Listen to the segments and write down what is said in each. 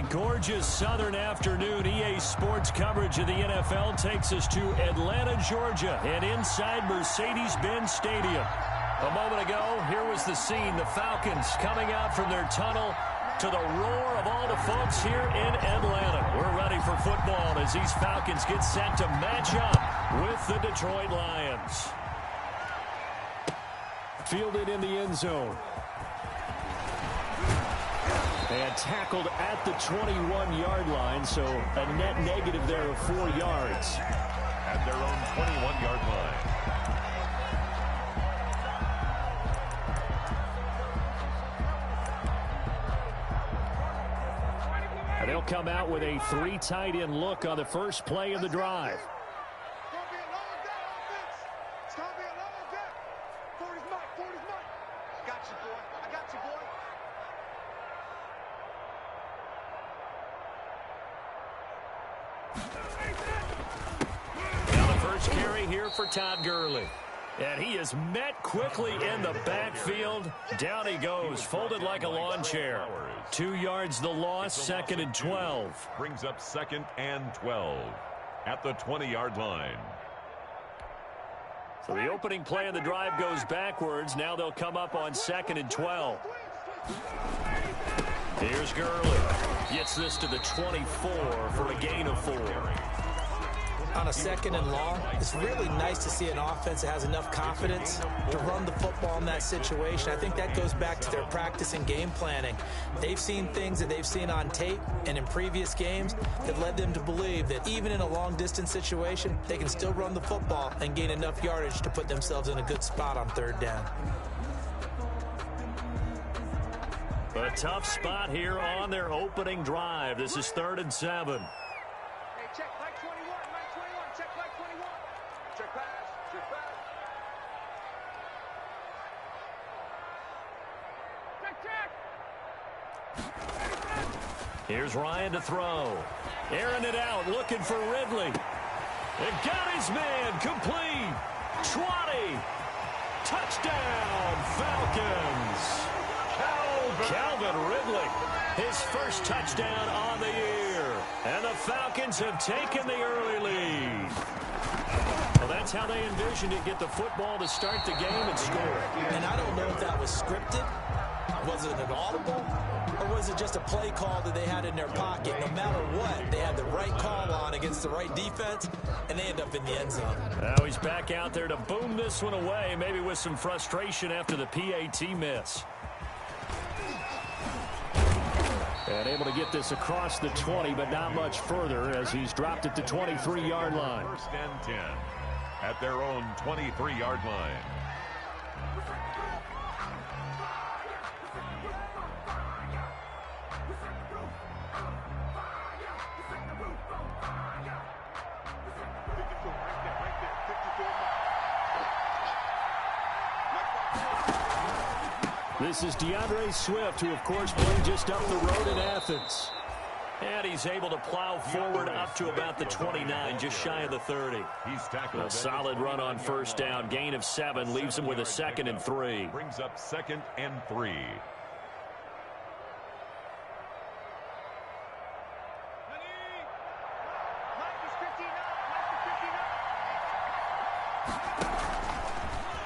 gorgeous southern afternoon. EA Sports coverage of the NFL takes us to Atlanta, Georgia, and inside Mercedes-Benz Stadium. A moment ago, here was the scene. The Falcons coming out from their tunnel to the roar of all the folks here in Atlanta. We're ready for football as these Falcons get set to match up with the Detroit Lions. Fielded in the end zone. And tackled at the 21-yard line, so a net negative there of 4 yards. At their own 21-yard line. And they'll come out with a 3 tight end look on the first play of the drive. For Todd Gurley. And he is met quickly in the backfield. Down he goes, folded like a lawn chair. 2 yards the loss, 2nd and 12. Brings up 2nd and 12 at the 20-yard line. So the opening play of the drive goes backwards. Now they'll come up on 2nd and 12. Here's Gurley. Gets this to the 24 for a gain of 4. On a 2nd and long, it's really nice to see an offense that has enough confidence to run the football in that situation. I think that goes back to their practice and game planning. They've seen things that they've seen on tape and in previous games that led them to believe that even in a long-distance situation, they can still run the football and gain enough yardage to put themselves in a good spot on 3rd down. A tough spot here on their opening drive. This is 3rd and 7. Here's Ryan to throw. Airing it out, looking for Ridley. And got his man, complete. 20. Touchdown, Falcons. Calvin Ridley, his first touchdown on the year. And the Falcons have taken the early lead. Well, that's how they envisioned it, get the football to start the game and score. And I don't know if that was scripted. Was it an audible? Or was it just a play call that they had in their pocket? No matter what, they had the right call on against the right defense, and they end up in the end zone. Now he's back out there to boom this one away, maybe with some frustration after the PAT miss. And able to get this across the 20, but not much further as he's dropped at the 23-yard line. 1st and 10 at their own 23-yard line. This is DeAndre Swift, who, of course, played just up the road in Athens. And he's able to plow forward up to about the 29, just shy of the 30. He's tackled. A solid run on 1st down. Gain of 7 leaves him with a 2nd and 3. Brings up 2nd and 3.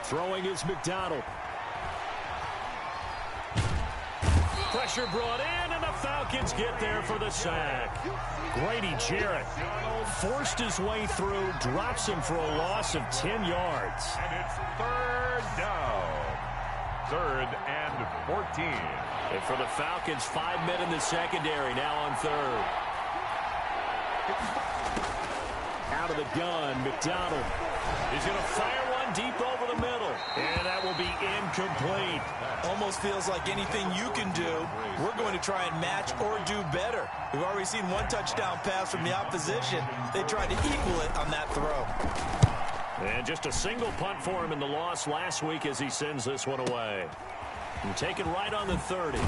Throwing is McDonald. Pressure brought in, and the Falcons get there for the sack. Grady Jarrett forced his way through, drops him for a loss of 10 yards. And it's 3rd down. 3rd and 14. And for the Falcons, 5 men in the secondary, now on 3rd. Out of the gun, McDonald. He's going to fire one deep over the middle. And that will be incomplete. Almost feels like anything you can do, we're going to try and match or do better. We've already seen one touchdown pass from the opposition. They tried to equal it on that throw. And just a single punt for him in the loss last week as he sends this one away. And taken right on the 30.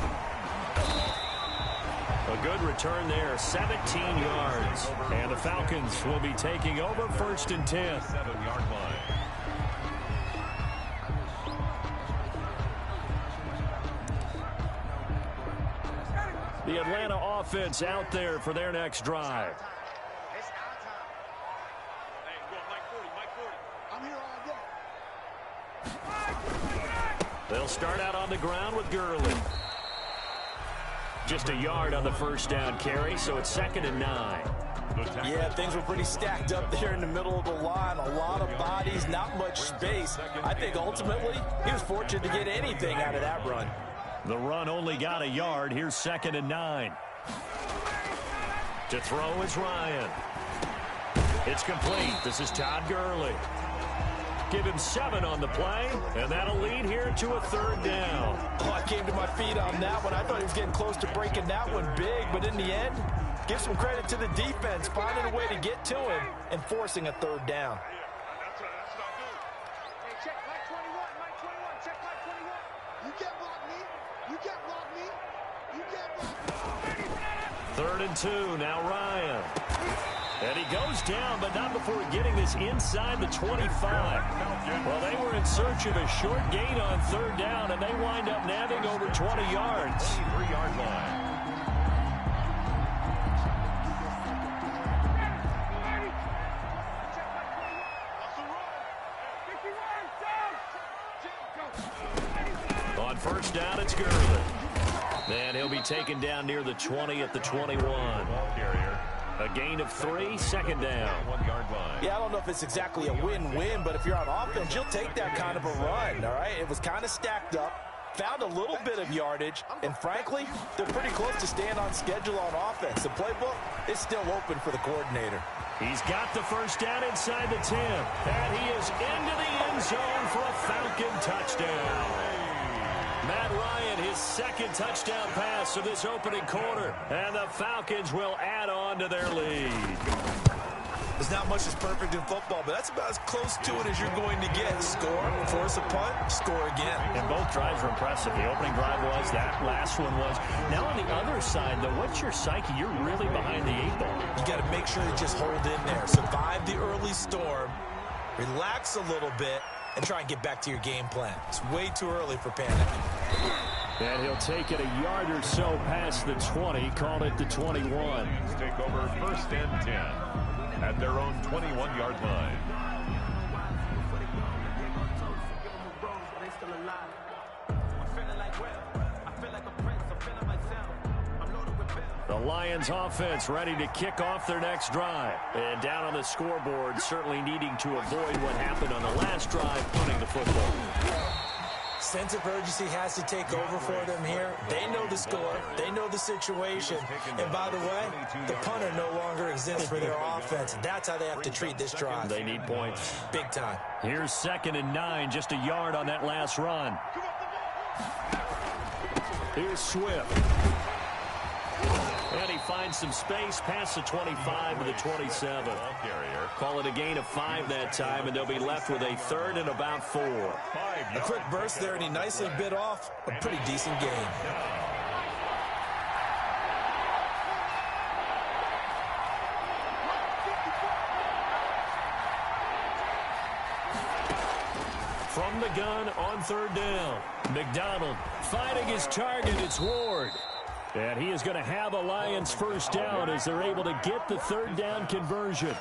A good return there, 17 yards. And the Falcons will be taking over 1st and 10. 7-yard line. The Atlanta offense out there for their next drive. They'll start out on the ground with Gurley. Just a yard on the first down carry, so it's 2nd and 9. Yeah, things were pretty stacked up there in the middle of the line. A lot of bodies, not much space. I think ultimately he was fortunate to get anything out of that run. The run only got a yard. Here's 2nd and 9. To throw is Ryan. It's complete. This is Todd Gurley. Give him 7 on the play, and that'll lead here to a 3rd down. Oh, I came to my feet on that one. I thought he was getting close to breaking that one big, but in the end, give some credit to the defense, finding a way to get to him and forcing a 3rd down. Hey, check Mike 21, Mike 21, check Mike 21. You can't block me. You can't block me. You can't block me. 3rd and 2, now Ryan. And he goes down, but not before getting this inside the 25. Well, they were in search of a short gain on 3rd down, and they wind up nabbing over 20 yards. 23-yard line. On 1st down, it's Gurley. And he'll be taken down near the 20 at the 21. A gain of 3, 2nd down. 1-yard line. Yeah, I don't know if it's exactly a win-win, but if you're on offense, you'll take that kind of a run, all right? It was kind of stacked up, found a little bit of yardage, and frankly, they're pretty close to staying on schedule on offense. The playbook is still open for the coordinator. He's got the 1st down inside the 10, and he is into the end zone for a Falcon touchdown. Matt Ryan, his 2nd touchdown pass of this opening quarter, and the Falcons will add on to their lead. There's not much that's perfect in football, but that's about as close to it as you're going to get. Score, force a punt, score again. And both drives were impressive. The opening drive was, that last one was. Now on the other side, though, what's your psyche? You're really behind the 8 ball. You got to make sure you just hold in there. Survive the early storm, relax a little bit, and try and get back to your game plan. It's way too early for panic. And he'll take it a yard or so past the 20, called it the 21. Take over 1st and 10 at their own 21-yard line. The Lions offense ready to kick off their next drive. And down on the scoreboard, certainly needing to avoid what happened on the last drive, punting the football. Sense of urgency has to take over for them here. They know the score. They know the situation. And by the way, the punter no longer exists for their offense. That's how they have to treat this drive. They need points. Big time. Here's 2nd and 9, just a yard on that last run. Here's Swift. And he finds some space past the 25 to the 27. Call it a gain of 5 that time, and they'll be left with a 3rd and about 4. A quick burst there, and he nicely bit off a pretty decent gain. From the gun on 3rd down, McDonald fighting his target. It's Ward. And he is going to have a Lions 1st down as they're able to get the 3rd down conversion.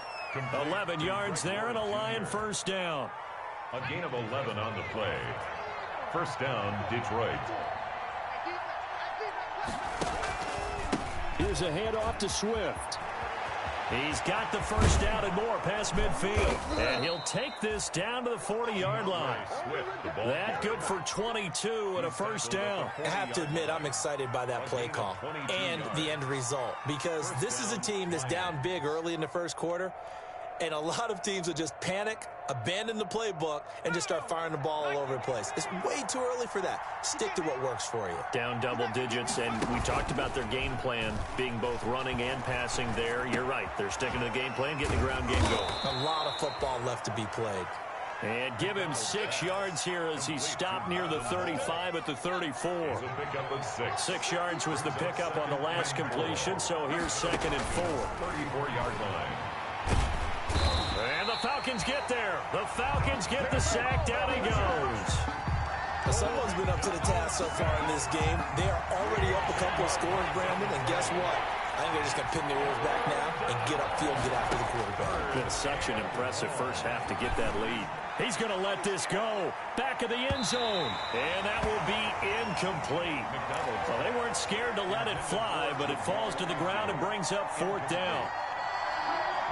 11 yards there and a Lion 1st down. A gain of 11 on the play. 1st down, Detroit. Here's a handoff to Swift. He's got the 1st down and more past midfield. And he'll take this down to the 40-yard line. That good for 22 and a 1st down. I have to admit, I'm excited by that play call and the end result, because this is a team that's down big early in the 1st quarter, and a lot of teams will just panic, abandon the playbook, and just start firing the ball all over the place. It's way too early for that. Stick to what works for you. Down double digits, and we talked about their game plan being both running and passing there. You're right. They're sticking to the game plan, getting the ground game going. A lot of football left to be played. And give him 6 yards here as he stopped near the 35 at the 34. 6 yards was the pickup on the last completion, so here's 2nd and 4. 34-yard line. And the Falcons get there. The Falcons get the sack. Down he goes. Someone's been up to the task so far in this game. They are already up a couple multiple scores, Brandon, and guess what? I think they're just going to pin their ears back now and get upfield and get after the quarterback. Been such an impressive first half to get that lead. He's going to let this go. Back of the end zone. And that will be incomplete. Well, they weren't scared to let it fly, but it falls to the ground and brings up fourth down.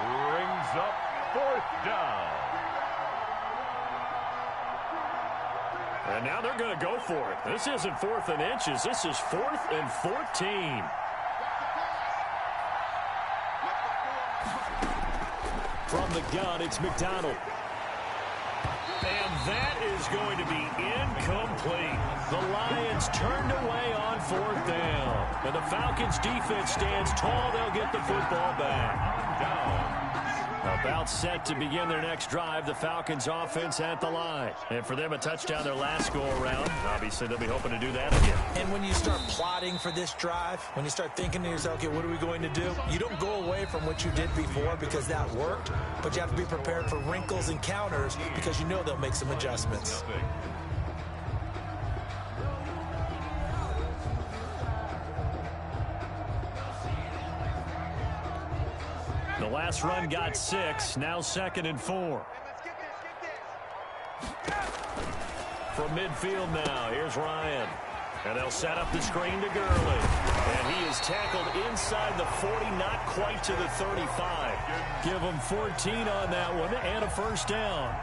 Brings up fourth down. And now they're going to go for it. This isn't 4th and inches. This is 4th and 14. From the gun, it's McDonald. And that is going to be incomplete. The Lions turned away on fourth down. And the Falcons' defense stands tall. They'll get the football back. Down. About set to begin their next drive, the Falcons offense at the line. And for them, a touchdown their last go-around. Obviously, they'll be hoping to do that again. And when you start plotting for this drive, when you start thinking to yourself, okay, what are we going to do? You don't go away from what you did before because that worked, but you have to be prepared for wrinkles and counters because you know they'll make some adjustments. The last run got 6, now 2nd and 4. From midfield now, here's Ryan. And they'll set up the screen to Gurley. And he is tackled inside the 40, not quite to the 35. Give him 14 on that one and a first down.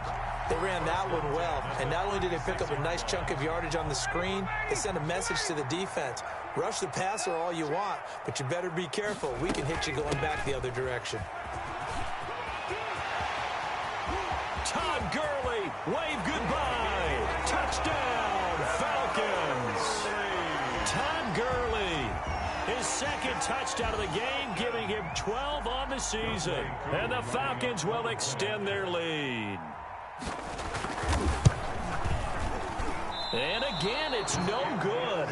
They ran that one well, and not only did they pick up a nice chunk of yardage on the screen, they sent a message to the defense. Rush the passer all you want, but you better be careful. We can hit you going back the other direction. Todd Gurley, wave goodbye. Touchdown, Falcons. Todd Gurley, his second touchdown of the game, giving him 12 on the season. And the Falcons will extend their lead. And again, it's no good.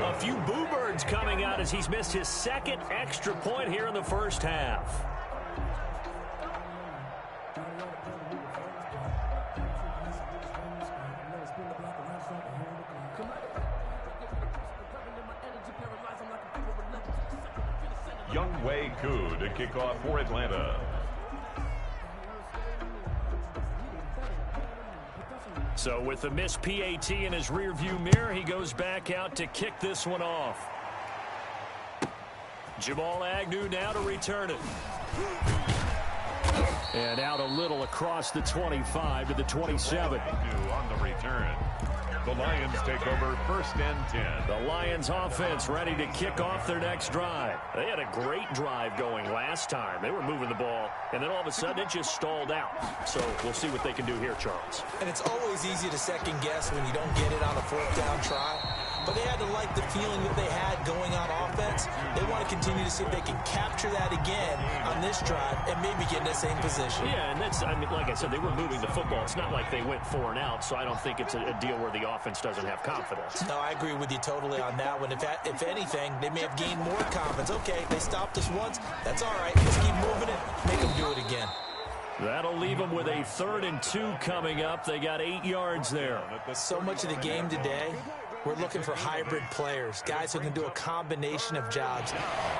A few boo birds coming out as he's missed his second extra point here in the first half. Younghoe Koo to kick off for Atlanta. So with the missed PAT in his rearview mirror, he goes back out to kick this one off. Jamal Agnew now to return it. And out a little across the 25 to the 27. Agnew on the return. The Lions take over 1st and 10. The Lions offense ready to kick off their next drive. They had a great drive going last time. They were moving the ball, and then all of a sudden it just stalled out. So we'll see what they can do here, Charles. And it's always easy to second guess when you don't get it on a 4th down try. But they had to like the feeling that they had going on offense. They want to continue to see if they can capture that again on this drive and maybe get in the same position. Yeah, and that's, I mean, like I said, they were moving the football. It's not like they went 4 and out, so I don't think it's a deal where the offense doesn't have confidence. No, I agree with you totally on that one. If anything, they may have gained more confidence. Okay, they stopped us once. That's all right. Let's keep moving it. Make them do it again. That'll leave them with a 3rd and 2 coming up. They got 8 yards there. So much of the game today, we're looking for hybrid players, guys who can do a combination of jobs.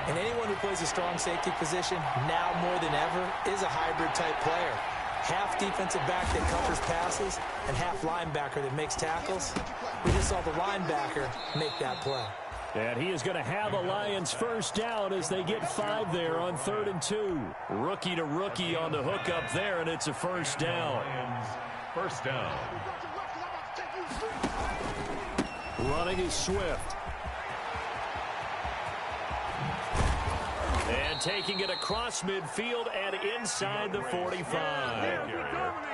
And anyone who plays a strong safety position, now more than ever, is a hybrid-type player. Half defensive back that covers passes and half linebacker that makes tackles. We just saw the linebacker make that play. And he is going to have a Lions first down as they get 5 there on 3rd and 2. Rookie to rookie on the hook up there, and it's a first down. First down. Running is Swift. And taking it across midfield and inside the 45.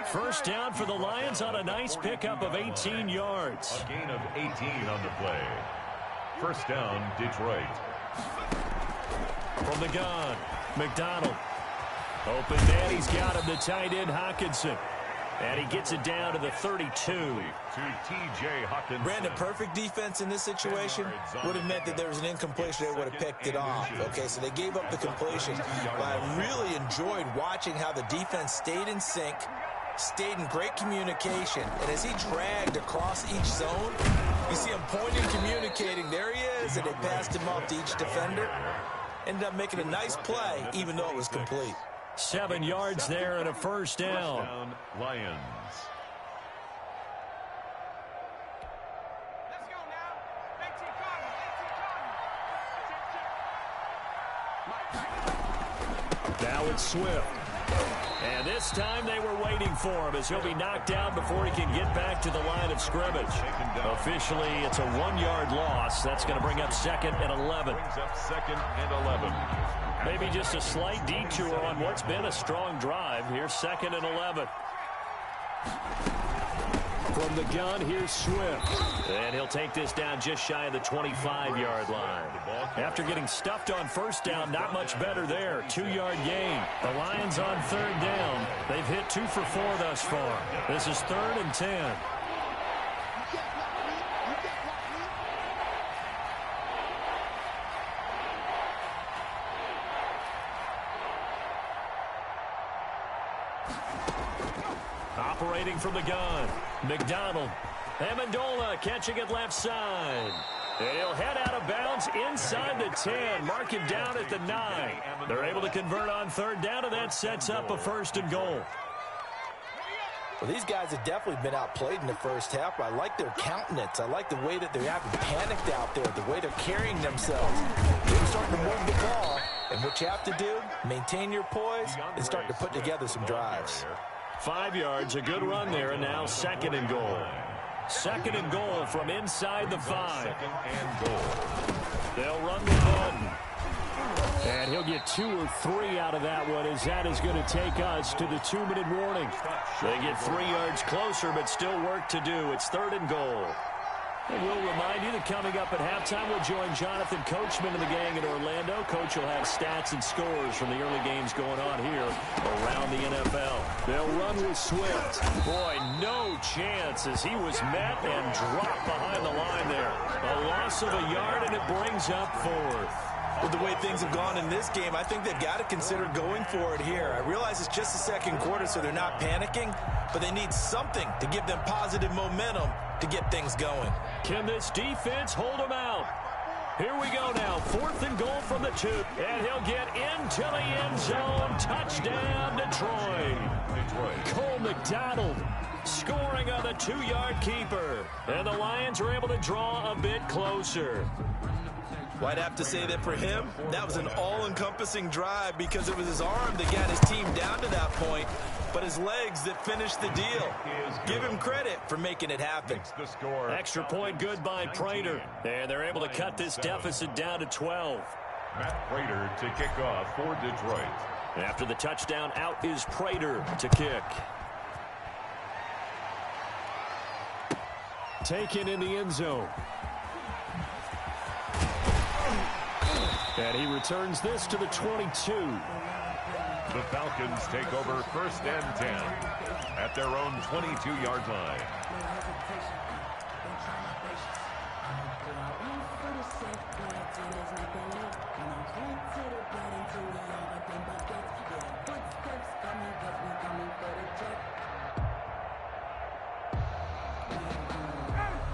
First down for the Lions on a nice pickup of 18 yards. A gain of 18 on the play. First down, Detroit. From the gun, McDonald. Open man, he's got him, the tight end, Hockenson. And he gets it down to the 32. To T.J. Hockenson. Brandon, perfect defense in this situation would have meant that there was an incompletion. They would have picked it off. Okay, so they gave up the completion. But I really enjoyed watching how the defense stayed in sync, stayed in great communication. And as he dragged across each zone, You see him pointing, communicating. There he is, and they passed him off to each defender. Ended up making a nice play, even though it was complete. 7 yards there and a first down. Lions. Let's go now. Make team call. Now it's Swift. And this time they were waiting for him as he'll be knocked down before he can get back to the line of scrimmage. Officially, it's a 1-yard loss. That's going to bring up 2nd and 11. Brings up 2nd and 11. Maybe just a slight detour on what's been a strong drive. Here's 2nd and 11. From the gun, here's Swift. And he'll take this down just shy of the 25-yard line. After getting stuffed on first down, not much better there. 2-yard gain. The Lions on 3rd down. They've hit 2 for 4 thus far. This is 3rd and 10. Operating from the gun, McDonald. Amendola catching it left side. And he'll head out of bounds inside the 10. Mark him down at the 9. They're able to convert on 3rd down, and that sets up a 1st and goal. Well, these guys have definitely been outplayed in the first half. I like their countenance. I like the way that they're having panicked out there, the way they're carrying themselves. They're starting to move the ball. And what you have to do, maintain your poise and start to put together some drives. 5 yards, a good run there, and now 2nd and goal. 2nd and goal from inside the 5. 2nd and goal. They'll run the button. And he'll get 2 or 3 out of that one, as that is going to take us to the 2-minute warning. They get 3 yards closer, but still work to do. It's 3rd and goal. And we'll remind you that coming up at halftime, we'll join Jonathan Coachman and the gang in Orlando. Coach will have stats and scores from the early games going on here around the NFL. They'll run with Swift. Boy, no chance as he was met and dropped behind the line there. A loss of a yard, and it brings up 4th. With the way things have gone in this game, I think they've got to consider going for it here. I realize it's just the 2nd quarter, so they're not panicking, but they need something to give them positive momentum to get things going. Can this defense hold them out? Here we go now. 4th and goal from the 2. And he'll get into the end zone. Touchdown, Detroit. Cole McDonald scoring on the 2-yard keeper. And the Lions are able to draw a bit closer. Well, I'd have to say that for him, that was an all-encompassing drive because it was his arm that got his team down to that point, but his legs that finished the deal. Give him credit for making it happen. Extra point good by Prater. And they're able to cut this deficit down to 12. Matt Prater to kick off for Detroit. After the touchdown, out is Prater to kick. Taken in the end zone. And he returns this to the 22. The Falcons take over 1st and 10 at their own 22-yard line.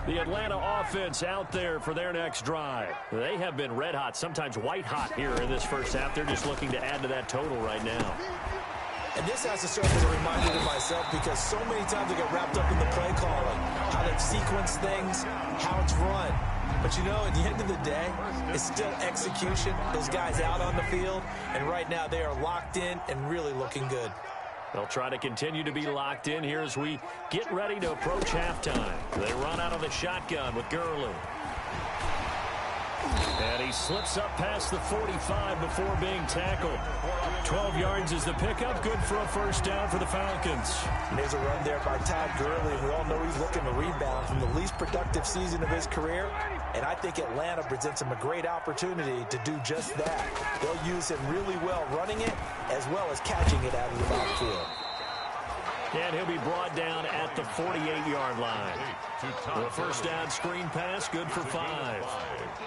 The Atlanta offense out there for their next drive. They have been red hot, sometimes white hot here in this first half. They're just looking to add to that total right now. And this has to serve as a reminder to myself because so many times I get wrapped up in the play calling, how they sequence things, how it's run. But, you know, at the end of the day, it's still execution. Those guys out on the field, and right now they are locked in and really looking good. They'll try to continue to be locked in here as we get ready to approach halftime. They run out of the shotgun with Gurley. And he slips up past the 45 before being tackled. 12 yards is the pickup. Good for a first down for the Falcons. And there's a run there by Todd Gurley. We all know he's looking to rebound from the least productive season of his career. And I think Atlanta presents him a great opportunity to do just that. They'll use him really well running it as well as catching it out of the backfield. And he'll be brought down at the 48-yard line. The first down screen pass, good for 5.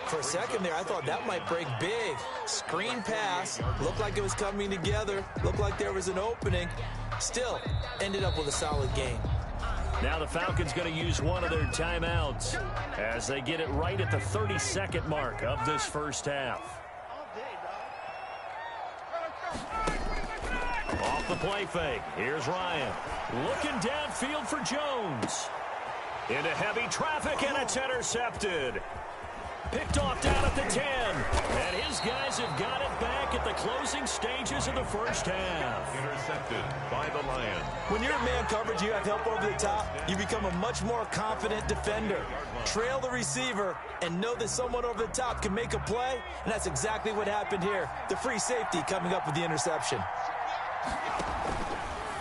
For a second there, I thought that might break big. Screen pass, looked like it was coming together, looked like there was an opening. Still, ended up with a solid gain. Now the Falcons going to use one of their timeouts as they get it right at the 32nd mark of this first half. Off the play fake. Here's Ryan. Looking downfield for Jones. Into heavy traffic, and it's intercepted. Picked off down at the 10. And his guys have got it back at the closing stages of the first half. Intercepted by the Lions. When you're in man coverage, you have help over the top, you become a much more confident defender. Trail the receiver and know that someone over the top can make a play, and that's exactly what happened here. The free safety coming up with the interception.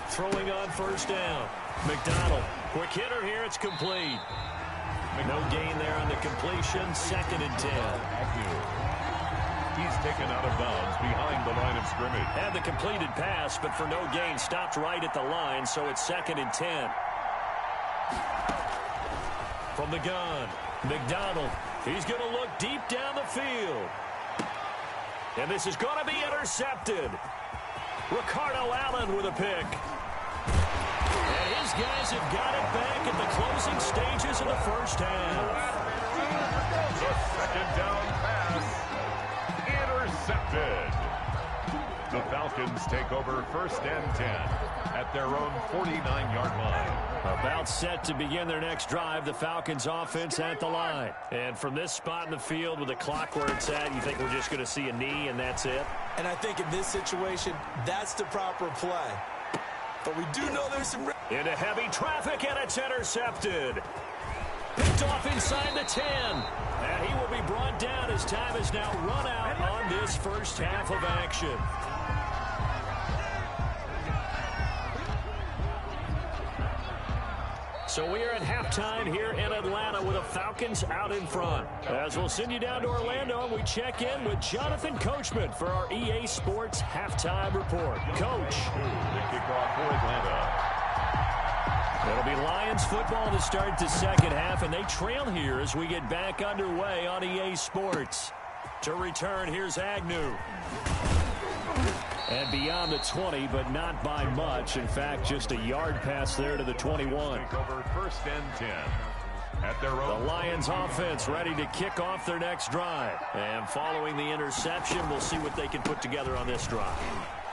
Throwing on first down. McDonald. Quick hitter here. It's complete. No gain there on the completion. 2nd and 10. He's taken out of bounds behind the line of scrimmage. Had the completed pass, but for no gain, stopped right at the line, so it's 2nd and 10. From the gun, McDonald. He's going to look deep down the field. And this is going to be intercepted. Ricardo Allen with a pick. And his guys have got it back at the closing stages of the first half. The 2nd down pass. Intercepted. The Falcons take over 1st and 10 at their own 49-yard line. About set to begin their next drive, the Falcons offense at the line. And from this spot in the field with the clock where it's at, you think we're just going to see a knee and that's it? And I think in this situation, that's the proper play. But we do know there's some... Into heavy traffic, and it's intercepted. Picked off inside the 10. And he will be brought down as time is now run out on this first half of action. So we are at halftime here in Atlanta with the Falcons out in front. As we'll send you down to Orlando, and we check in with Jonathan Coachman for our EA Sports Halftime Report. Coach. The kickoff for Atlanta. It'll be Lions football to start the second half, and they trail here as we get back underway on EA Sports. To return, here's Agnew. And beyond the 20, but not by much. In fact, just a yard pass there to the 21. Take over 1st and 10 at their own. The Lions offense ready to kick off their next drive. And following the interception, we'll see what they can put together on this drive.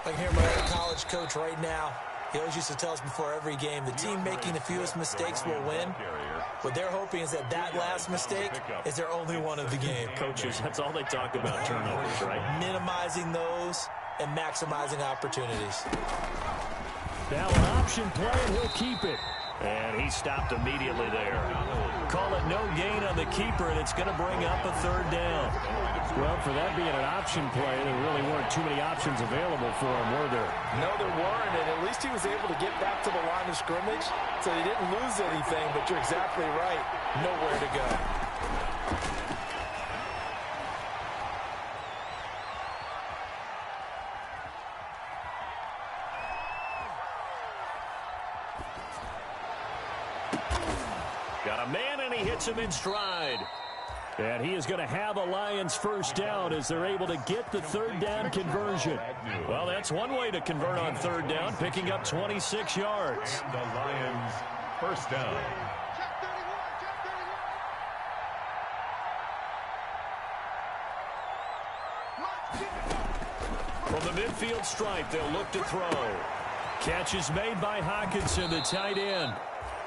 I can hear my old college coach right now. He always used to tell us before every game, the team making the fewest mistakes will win. What they're hoping is that last mistake is their only one of the game. Coaches, that's all they talk about, turnovers, right? Minimizing those and maximizing opportunities. Now an option play, and he'll keep it. And he stopped immediately there. Call it no gain on the keeper, and it's going to bring up a 3rd down. Well, for that being an option play, there really weren't too many options available for him, were there? No, there weren't, and at least he was able to get back to the line of scrimmage, so he didn't lose anything, but you're exactly right. Nowhere to go. Got a man, and he hits him in stride. And he is going to have a Lions first down as they're able to get the 3rd down conversion. Well, that's one way to convert on 3rd down, picking up 26 yards. The Lions first down. From the midfield stripe, they'll look to throw. Catch is made by Hockenson, the tight end.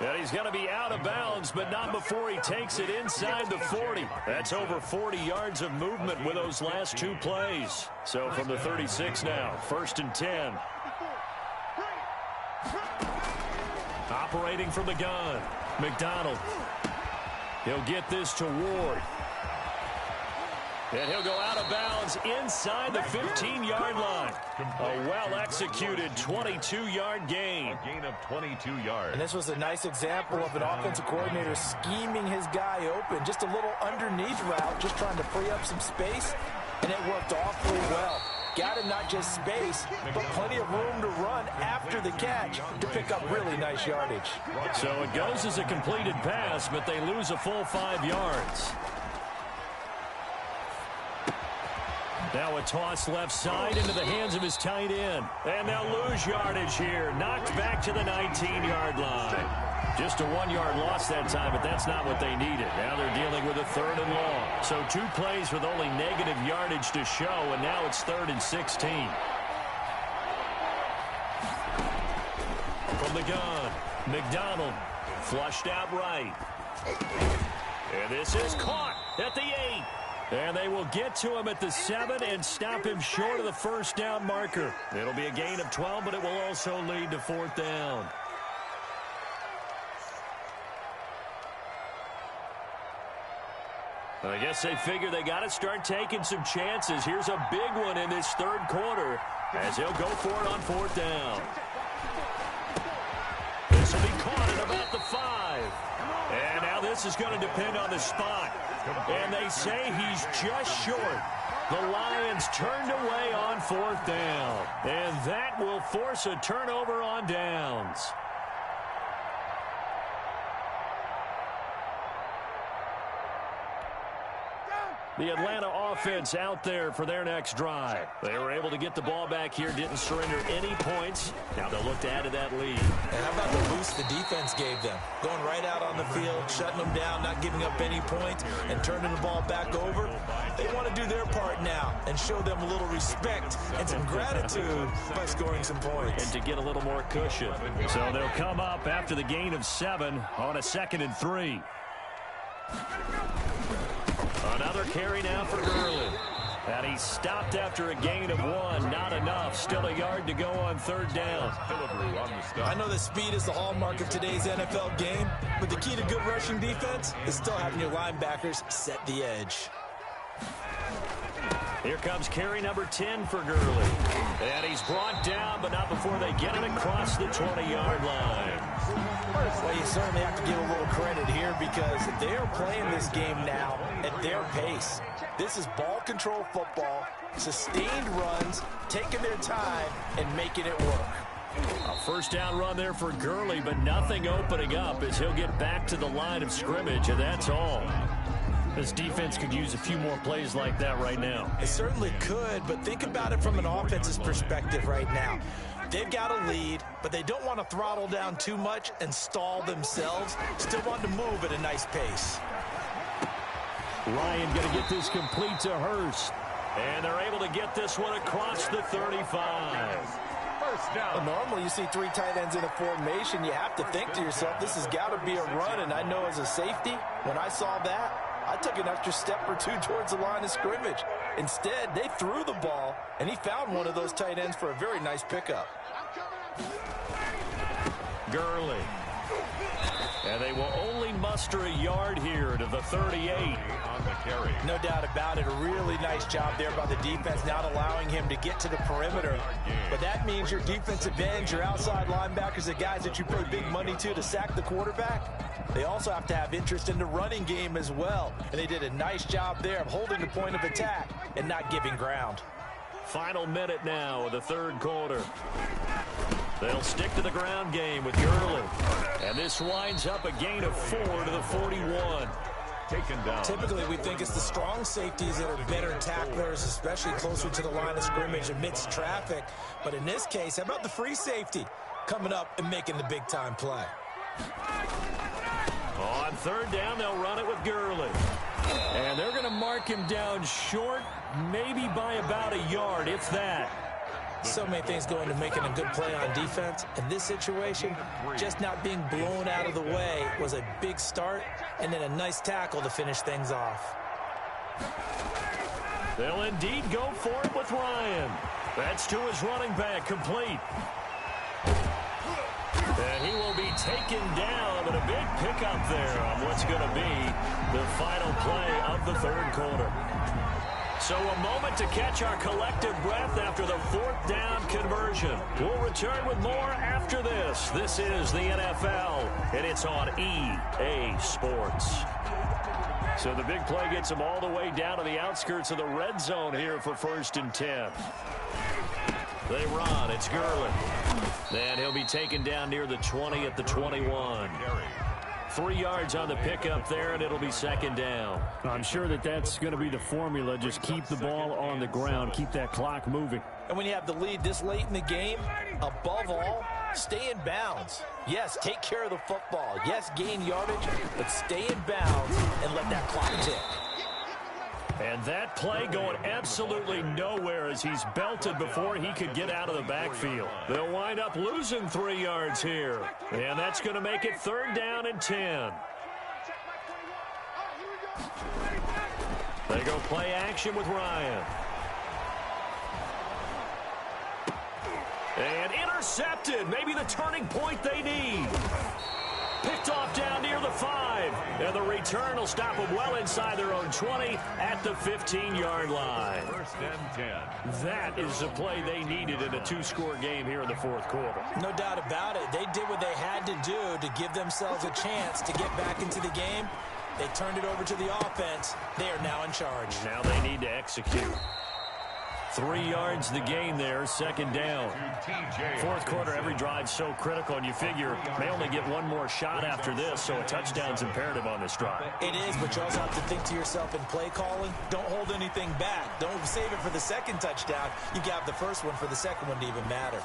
And he's going to be out of bounds, but not before he takes it inside the 40. That's over 40 yards of movement with those last 2 plays. So from the 36 now, 1st and 10. Operating from the gun, McDonald. He'll get this to Ward. And he'll go out of bounds inside the 15-yard line. A well-executed 22-yard gain. A gain of 22 yards. And this was a nice example of an offensive coordinator scheming his guy open. Just a little underneath route, just trying to free up some space, and it worked awfully well. Got him not just space, but plenty of room to run after the catch to pick up really nice yardage. So it goes as a completed pass, but they lose a full 5 yards. Now a toss left side into the hands of his tight end. And they'll lose yardage here. Knocked back to the 19-yard line. Just a 1-yard loss that time, but that's not what they needed. Now they're dealing with a 3rd and long. So 2 plays with only negative yardage to show, and now it's 3rd and 16. From the gun, McDonald flushed out right. And this is caught at the 8. And they will get to him at the 7 and stop him short of the first down marker. It'll be a gain of 12, but it will also lead to 4th down. I guess they figure they got to start taking some chances. Here's a big one in this 3rd quarter as he'll go for it on 4th down. This will be caught at about the 5. And now this is going to depend on the spot. And they say he's just short. The Lions turned away on 4th down. And that will force a turnover on downs. The Atlanta offense out there for their next drive. They were able to get the ball back here, didn't surrender any points. Now they'll look to add to that lead. And how about the boost the defense gave them? Going right out on the field, shutting them down, not giving up any points, and turning the ball back over. They want to do their part now and show them a little respect and some gratitude by scoring some points. And to get a little more cushion. So they'll come up after the gain of 7 on a 2nd and 3. Another carry now for Gurley. And he stopped after a gain of 1. Not enough. Still a yard to go on 3rd down. I know that speed is the hallmark of today's NFL game, but the key to good rushing defense is still having your linebackers set the edge. Here comes carry number 10 for Gurley. And he's brought down, but not before they get him across the 20-yard line. Well, you certainly have to give a little credit here because they are playing this game now at their pace. This is ball control football, sustained runs, taking their time, and making it work. A first down run there for Gurley, but nothing opening up as he'll get back to the line of scrimmage, and that's all. This defense could use a few more plays like that right now. It certainly could, but think about it from an offense's perspective right now. They've got a lead, but they don't want to throttle down too much and stall themselves. Still want to move at a nice pace. Ryan going to get this complete to Hurst. And they're able to get this one across the 35. First down. Well, normally you see 3 tight ends in a formation. You have to think to yourself, this has got to be a run. And I know as a safety, when I saw that, I took an extra step or 2 towards the line of scrimmage. Instead, they threw the ball, and he found one of those tight ends for a very nice pickup. Gurley. And they will only muster a yard here to the 38. On the carry. No doubt about it. A really nice job there by the defense, not allowing him to get to the perimeter. But that means your defensive ends, your outside linebackers, the guys that you pay big money to sack the quarterback, they also have to have interest in the running game as well. And they did a nice job there of holding the point of attack and not giving ground. Final minute now of the 3rd quarter. They'll stick to the ground game with Gurley. And this winds up a gain of 4 to the 41. Taken down. Typically, we think it's the strong safeties that are better tacklers, especially closer to the line of scrimmage amidst traffic. But in this case, how about the free safety coming up and making the big-time play? On 3rd down, they'll run it with Gurley. And they're going to mark him down short, maybe by about a yard, if that. So many things go into making a good play on defense. In this situation, just not being blown out of the way was a big start, and then a nice tackle to finish things off. They'll indeed go for it with Ryan. That's to his running back, complete. And he will be taken down, but a big pickup there on what's going to be the final play of the 3rd quarter. So a moment to catch our collective breath after the 4th down conversion. We'll return with more after this. This is the NFL, and it's on EA Sports. So the big play gets them all the way down to the outskirts of the red zone here for 1st and 10. They run. It's Gurley. And he'll be taken down near the 20 at the 21. 3 yards on the pickup there, and it'll be second down. I'm sure that's going to be the formula. Just keep the ball on the ground. Keep that clock moving. And when you have the lead this late in the game, above all, stay in bounds. Yes, take care of the football. Yes, gain yardage, but stay in bounds and let that clock tick. And that play going absolutely nowhere as he's belted before he could get out of the backfield. They'll wind up losing 3 yards here. And that's going to make it 3rd down and 10. They go play action with Ryan. And intercepted. Maybe the turning point they need. Picked off down near the 5. And the return will stop them well inside their own 20 at the 15-yard line. 1st and 10. That is the play they needed in a 2-score game here in the 4th quarter. No doubt about it. They did what they had to do to give themselves a chance to get back into the game. They turned it over to the offense. They are now in charge. Now they need to execute. 3 yards the game there, 2nd down. 4th quarter, every drive so critical, and you figure they only get one more shot after this, so a touchdown's imperative on this drive. It is, but you also have to think to yourself in play calling, don't hold anything back. Don't save it for the second touchdown. You got the first one for the second one to even matter.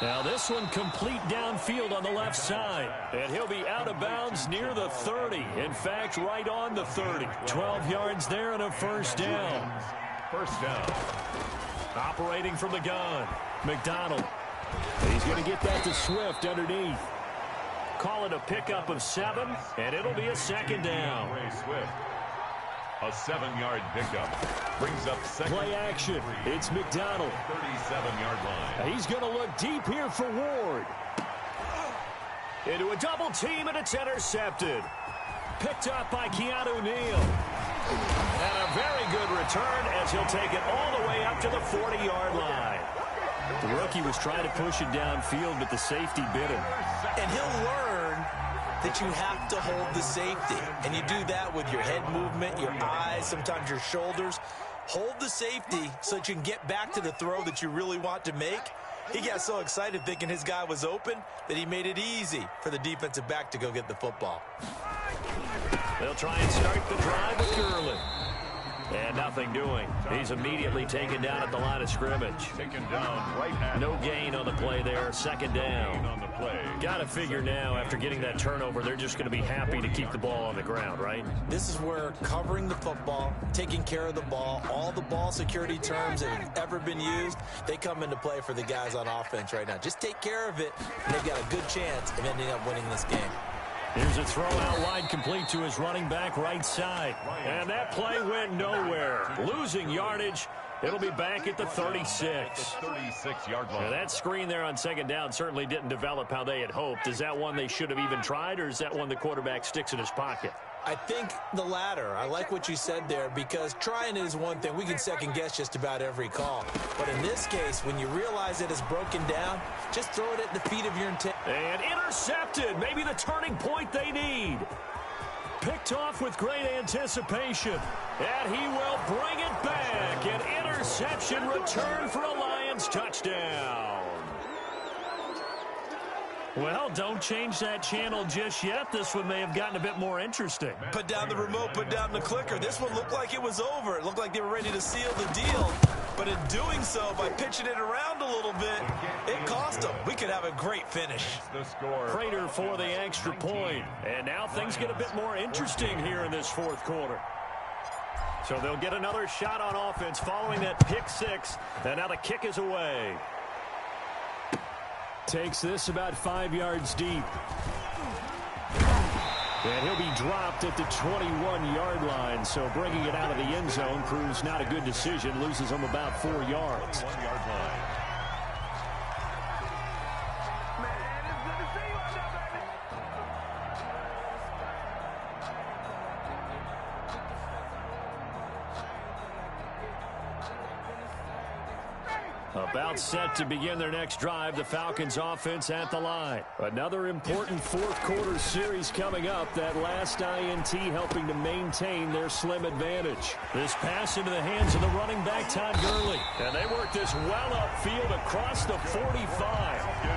Now this one complete downfield on the left side. And he'll be out of bounds near the 30. In fact, right on the 30. 12 yards there and a 1st down. 1st down. Operating from the gun, McDonald. He's going to get that to Swift underneath. Call it a pickup of 7, and it'll be a 2nd down. Ray Swift. A 7-yard pickup. Brings up second. Play action. It's McDonald. 37-yard line. He's going to look deep here for Ward. Into a double team, and it's intercepted. Picked up by Keanu Neal. And a very good return as he'll take it all the way up to the 40-yard line. The rookie was trying to push it downfield, but the safety bit him. And he'll learn that you have to hold the safety. And you do that with your head movement, your eyes, sometimes your shoulders. Hold the safety so that you can get back to the throw that you really want to make. He got so excited thinking his guy was open that he made it easy for the defensive back to go get the football. They'll try and start the drive with Gurley. And nothing doing. He's immediately taken down at the line of scrimmage. Taken down right at. No gain on the play there. 2nd down. On the play. Got to figure now, after getting that turnover, they're just going to be happy to keep the ball on the ground, right? This is where covering the football, taking care of the ball, all the ball security terms that have ever been used, they come into play for the guys on offense right now. Just take care of it, and they've got a good chance of ending up winning this game. Here's a throw out wide, complete to his running back right side. And that play went nowhere. Losing yardage. It'll be back at the 36. 36-yard line. Now that screen there on 2nd down certainly didn't develop how they had hoped. Is that one they should have even tried, or is that one the quarterback sticks in his pocket? I think the latter. I like what you said there, because trying it is one thing. We can second guess just about every call. But in this case, when you realize it is broken down, just throw it at the feet of your intent. And intercepted. Maybe the turning point they need. Picked off with great anticipation. And he will bring it back. An interception return for a Lions touchdown. Well, don't change that channel just yet. This one may have gotten a bit more interesting. Put down the remote, put down the clicker. This one looked like it was over. It looked like they were ready to seal the deal. But in doing so, by pitching it around a little bit, it cost them. We could have a great finish. The score. Prater for the extra point. And now things get a bit more interesting here in this 4th quarter. So they'll get another shot on offense following that pick 6. And now the kick is away. Takes this about 5 yards deep. And he'll be dropped at the 21-yard line. So bringing it out of the end zone proves not a good decision. Loses him about 4 yards. 1-yard line. About set to begin their next drive, the Falcons offense at the line. Another important fourth quarter series coming up. That last INT helping to maintain their slim advantage. This pass into the hands of the running back, Todd Gurley. And they work this well upfield across the 45.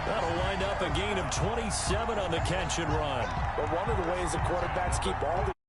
That'll wind up a gain of 27 on the catch and run. But one of the ways the quarterbacks keep all the